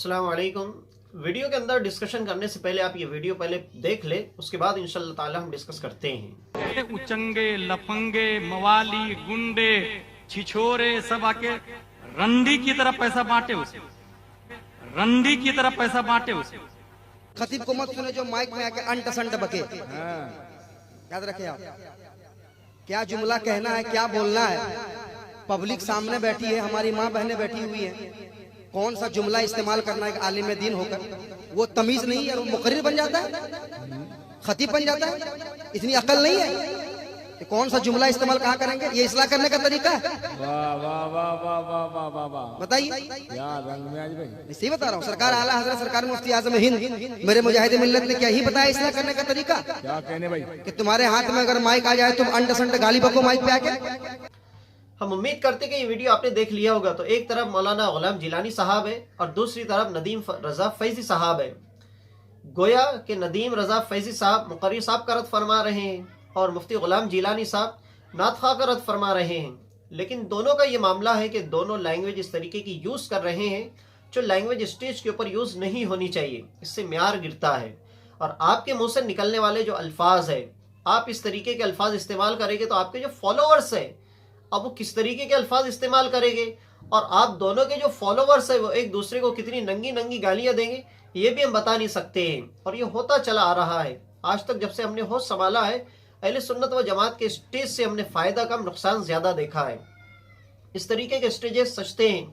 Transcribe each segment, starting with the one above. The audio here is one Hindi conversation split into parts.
अस्सलाम वालेकुम। वीडियो के अंदर डिस्कशन करने से पहले आप ये वीडियो पहले देख ले, उसके बाद इंशाअल्लाह ताला हम डिस्कस करते हैं। उचंगे, लफंगे, मवाली, गुंडे, छिछोरे सब आके रंडी की तरफ पैसा बांटे उसे, रंडी की तरफ पैसा बांटे उसे। खतीब को मत सुने जो माइक में आके अंट संट बके। याद रखे आप, क्या जुमला कहना है, क्या बोलना है। पब्लिक सामने बैठी है, हमारी माँ बहनें बैठी हुई है, कौन सा जुमला इस्तेमाल करना है। आलिम दीन होकर वो तमीज नहीं है, वो मुकर्रिर बन जाता है, खतीब बन जाता है। इतनी अकल नहीं है कि कौन सा जुमला इस्तेमाल कहाँ करेंगे। ये इस्लाह करने का तरीका है। वाह वाह वाह वाह वाह वाह वाह वाह, बताइए। क्या रंग में आज भाई। सही बता रहा हूँ। सरकार आला हजरत सरकार मुफ्ती आजम हिंद मेरे मुजाहिद मिल्लत ने क्या ही बताया इस्लाह करने का तरीका। क्या कहने भाई कि तुम्हारे हाथ में अगर माइक आ जाए तुम अंट संट गाली बको माइक पे आके। हम उम्मीद करते कि ये वीडियो आपने देख लिया होगा। तो एक तरफ मौलाना गुलाम जिलानी साहब है और दूसरी तरफ नदीम रजा फैजी साहब है। गोया कि नदीम रजा फैजी साहब मुकर्रिर साहब का रद्द फरमा रहे हैं और मुफ्ती गुलाम जिलानी साहब नातखा का रद्द फरमा रहे हैं। लेकिन दोनों का ये मामला है कि दोनों लैंग्वेज इस तरीके की यूज़ कर रहे हैं जो लैंग्वेज स्टेज के ऊपर यूज़ नहीं होनी चाहिए। इससे म्यार गिरता है और आपके मुंह से निकलने वाले जो अल्फाज है, आप इस तरीके के अल्फाज इस्तेमाल करेंगे तो आपके जो फॉलोअर्स है अब वो किस तरीके के अल्फाज इस्तेमाल करेंगे और आप दोनों के जो फॉलोअर्स है वो एक दूसरे को कितनी नंगी नंगी गालियां देंगे ये भी हम बता नहीं सकते हैं। और ये होता चला आ रहा है आज तक। जब से हमने होश संभाला है अहले सुन्नत व जमात के स्टेज से हमने फायदा कम नुकसान ज्यादा देखा है। इस तरीके के स्टेजेस सजते हैं,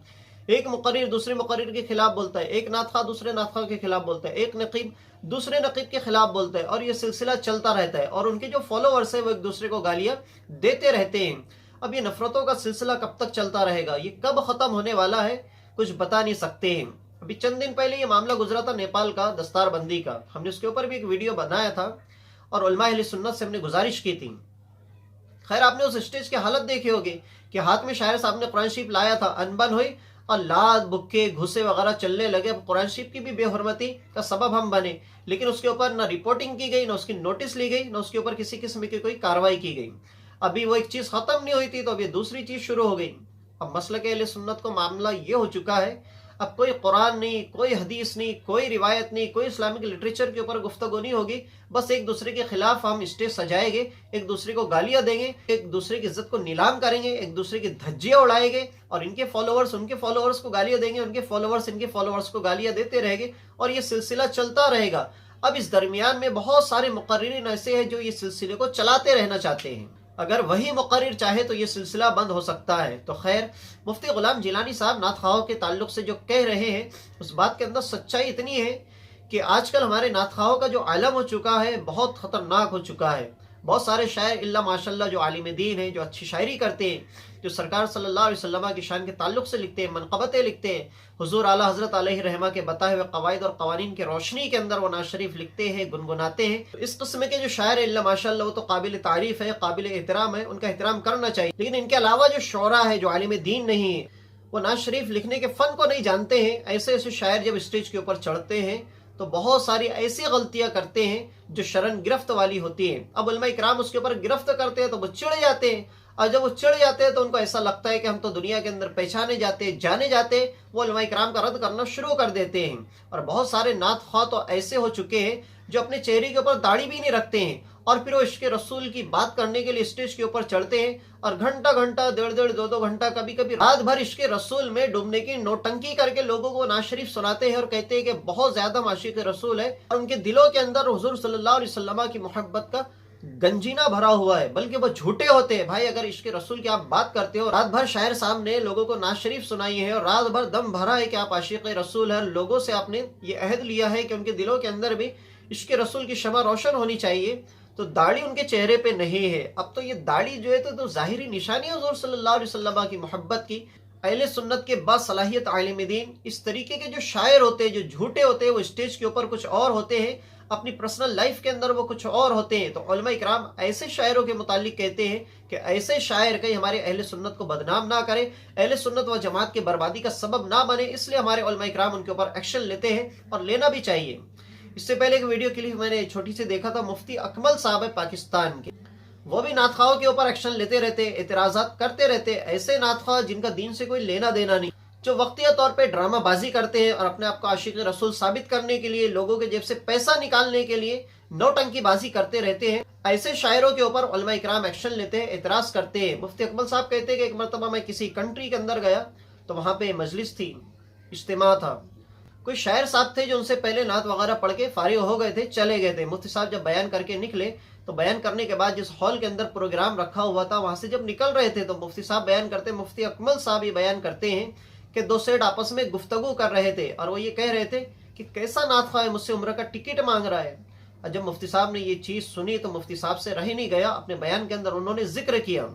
एक मुकर्रिर दूसरे मुकर्रिर के खिलाफ बोलता है, एक नातखा दूसरे नातखा के खिलाफ बोलता है, एक नकीब दूसरे नकीब के खिलाफ बोलता है और ये सिलसिला चलता रहता है और उनके जो फॉलोअर्स है वो एक दूसरे को गालियां देते रहते हैं। अब ये नफरतों का सिलसिला कब तक चलता रहेगा, ये कब खत्म होने वाला है, कुछ बता नहीं सकते हैं। अभी चंद दिन पहले ये मामला गुजरा था नेपाल का दस्तारबंदी का। हमने उसके ऊपर भी एक वीडियो बनाया था और उलमा अहले सुन्नत से हमने गुजारिश की थी। खैर आपने उस स्टेज की हालत देखी होगी कि हाथ में शायर साहब ने कुरान शरीफ लाया था, अनबन हुई और लात बुक्के घुसे वगैरह चलने लगे। कुरान शरीफ की भी बेहुरमती का सबब हम बने, लेकिन उसके ऊपर ना रिपोर्टिंग की गई, ना उसकी नोटिस ली गई, ना उसके ऊपर किसी किस्म की कोई कार्रवाई की गई। अभी वो एक चीज खत्म नहीं हुई थी तो अभी दूसरी चीज शुरू हो गई। अब मसलक अहले सुन्नत को मामला ये हो चुका है, अब कोई कुरान नहीं, कोई हदीस नहीं, कोई रिवायत नहीं, कोई इस्लामिक लिटरेचर के ऊपर गुफ्तगू नहीं होगी। बस एक दूसरे के खिलाफ हम स्टेज सजाएंगे, एक दूसरे को गालियां देंगे, एक दूसरे की इज्जत को नीलाम करेंगे, एक दूसरे की धज्जियां उड़ाएंगे और इनके फॉलोअर्स उनके फॉलोअर्स को गालियां देंगे, उनके फॉलोअर्स इनके फॉलोअर्स को गालियां देते रहेंगे और ये सिलसिला चलता रहेगा। अब इस दरमियान में बहुत सारे मुकर्रिरीन ऐसे हैं जो ये सिलसिले को चलाते रहना चाहते हैं। अगर वही मुकर्रिर चाहे तो ये सिलसिला बंद हो सकता है। तो खैर मुफ्ती गुलाम जिलानी साहब नातखाओं के ताल्लुक से जो कह रहे हैं उस बात के अंदर सच्चाई इतनी है कि आजकल हमारे नातखाओं का जो आलम हो चुका है बहुत खतरनाक हो चुका है। बहुत सारे शायर इल्ला माशाल्लाह जो आलिम दीन हैं, जो अच्छी शायरी करते हैं, जो सरकार सल्लल्लाहु अलैहि वसल्लम की शान के ताल्लुक से लिखते हैं, मनक़बतें लिखते हैं, हुजूर आला हज़रत अलैहि रहमा के बताए हुए क़वाइद और क़वानीन के रोशनी के अंदर वो नात शरीफ लिखते हैं, गुनगुनाते हैं। तो इस किस्म के जो शायर इल्ला माशाल्लाह वो तो काबिल तारीफ़ है, काबिल एहतराम है, उनका एहतराम करना चाहिए। लेकिन इनके अलावा जो शोरा है, जो आलिम दीन नहीं है, वो नात शरीफ लिखने के फ़न को नहीं जानते हैं, ऐसे ऐसे शायर जब स्टेज के ऊपर चढ़ते हैं तो बहुत सारी ऐसी गलतियां करते हैं जो शरण गिरफ्त वाली होती है। अब उलमा इकराम उसके ऊपर गिरफ्त करते हैं तो वो चिढ़ जाते हैं और जब वो चिढ़ जाते हैं तो उनको ऐसा लगता है कि हम तो दुनिया के अंदर पहचाने जाते जाने जाते, वो उलमा इकराम का रद्द करना शुरू कर देते हैं। और बहुत सारे नात ख्वाह तो ऐसे हो चुके हैं जो अपने चेहरे के ऊपर दाढ़ी भी नहीं रखते हैं और फिर वो इश्क़ रसूल की बात करने के लिए स्टेज के ऊपर चढ़ते हैं और घंटा घंटा, डेढ़ डेढ़, दो दो घंटा, कभी कभी रात भर इश्क़ रसूल में डूबने की नौटंकी करके लोगों को नात शरीफ सुनाते हैं और कहते हैं कि बहुत ज्यादा माशिक रसूल है और उनके दिलों के अंदर हुजूर सल्लल्लाहु अलैहि वसल्लम की मोहब्बत का गंजीना भरा हुआ है। बल्कि वो झूठे होते हैं। भाई अगर इश्क़ रसूल की आप बात करते हो, रात भर शायर साहब ने लोगों को नात शरीफ सुनाई है और रात भर दम भरा है कि आप आशिक रसूल है, लोगों से आपने ये अहद लिया है कि उनके दिलों के अंदर भी इश्क़ रसूल की शमा रोशन होनी चाहिए, तो दाढ़ी उनके चेहरे पे नहीं है। अब तो ये दाढ़ी जो है तो ज़ाहिरी निशानी है हुज़ूर सल्लल्लाहु अलैहि वसल्लम की मोहब्बत की। अहले सुन्नत के बासलाहियत आलिम दीन इस तरीके के जो शायर होते हैं, जो झूठे होते हैं, वो स्टेज के ऊपर कुछ और होते हैं, अपनी पर्सनल लाइफ के अंदर वो कुछ और होते हैं। तो उलमा इकराम ऐसे शायरों के मुतालिक कहते हैं कि ऐसे शायर कहीं हमारे अहले सुन्नत को बदनाम ना करे, अहले सुन्नत व जमात की बर्बादी का सबब ना बने, इसलिए हमारे उलमा इकराम उनके ऊपर एक्शन लेते हैं और लेना भी चाहिए। इससे पहले एक वीडियो क्लिप मैंने छोटी सी देखा था, मुफ्ती अकमल साहब है पाकिस्तान के, वो भी नातखाओं के ऊपर एक्शन लेते रहते, एतराज़ात करते रहते। ऐसे नातखा जिनका दीन से कोई लेना देना नहीं, जो वक्तिया तौर पे ड्रामाबाजी करते हैं और अपने आप को आशिक रसूल साबित करने के लिए, लोगों के जेब से पैसा निकालने के लिए नौटंकीबाजी करते रहते हैं, ऐसे शायरों के ऊपर उलमा इकराम एक्शन लेते हैं, एतराज करते हैं। मुफ्ती अकमल साहब कहते हैं कि एक मरतबा मैं किसी कंट्री के अंदर गया तो वहां पे मजलिस थी, इज्तिमा था। कोई शायर साहब थे जो उनसे पहले नात वगैरह पढ़ के फारिग हो गए थे, चले गए थे। मुफ्ती साहब जब बयान करके निकले तो बयान करने के बाद जिस हॉल के अंदर प्रोग्राम रखा हुआ था वहां से जब निकल रहे थे तो मुफ्ती साहब बयान करते, मुफ्ती अकमल साहब ये बयान करते हैं कि दो सेठ आपस में गुफ्तगू कर रहे थे और वो ये कह रहे थे कि कैसा नात ख्वाह है, मुझसे उम्र का टिकट मांग रहा है। और जब मुफ्ती साहब ने ये चीज सुनी तो मुफ्ती साहब से रह नहीं गया, अपने बयान के अंदर उन्होंने जिक्र किया।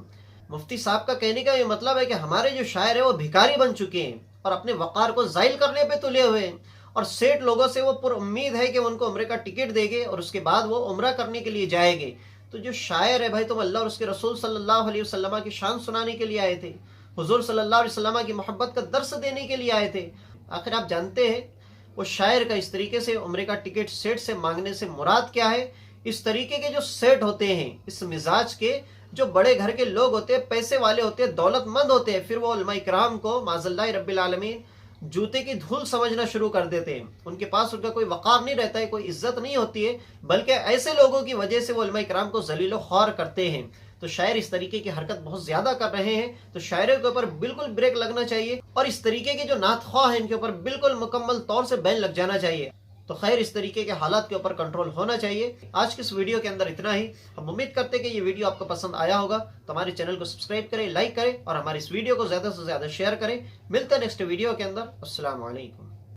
मुफ्ती साहब का कहने का ये मतलब है कि हमारे जो शायर है वो भिखारी बन चुके हैं और अपने वकार को जाहिल करने पे तुले हुए हैं, और सेठ लोगों से वो पुर उम्मीद है कि उनको उम्रे का टिकट देंगे और उसके बाद वो उम्रा करने के लिए जाएंगे। तो जो शायर है भाई, तुम अल्लाह और उसके रसूल सल्लल्लाहु अलैहि वसल्लम की शान सुनाने के लिए आए थे, हुजूर सल्लल्लाहु अलैहि वसल्लम की मोहब्बत का दर्स देने के लिए आए थे। आखिर आप जानते हैं वो शायर का इस तरीके से उम्रे का टिकट सेठ से मांगने से मुराद क्या है? इस तरीके के जो सेठ होते हैं, इस मिजाज के जो बड़े घर के लोग होते हैं, पैसे वाले होते हैं, दौलतमंद होते हैं, फिर वो उलमा इकराम को माज़ल्लाह रब्बिल आलमीन जूते की धूल समझना शुरू कर देते हैं। उनके पास उनका कोई वकार नहीं रहता है, कोई इज्जत नहीं होती है, बल्कि ऐसे लोगों की वजह से वो उलमा इकराम को जलीलो ख्वार करते हैं। तो शायर इस तरीके की हरकत बहुत ज्यादा कर रहे हैं, तो शायरों के ऊपर बिल्कुल ब्रेक लगना चाहिए और इस तरीके के जो नात ख्वाह हैं इनके ऊपर बिल्कुल मुकम्मल तौर से बैन लग जाना चाहिए। तो खैर, इस तरीके के हालात के ऊपर कंट्रोल होना चाहिए। आज की इस वीडियो के अंदर इतना ही। हम उम्मीद करते हैं कि ये वीडियो आपको पसंद आया होगा, तो हमारे चैनल को सब्सक्राइब करें, लाइक करें और हमारे इस वीडियो को ज्यादा से ज्यादा शेयर करें। मिलते हैं नेक्स्ट वीडियो के अंदर। अस्सलाम वालेकुम।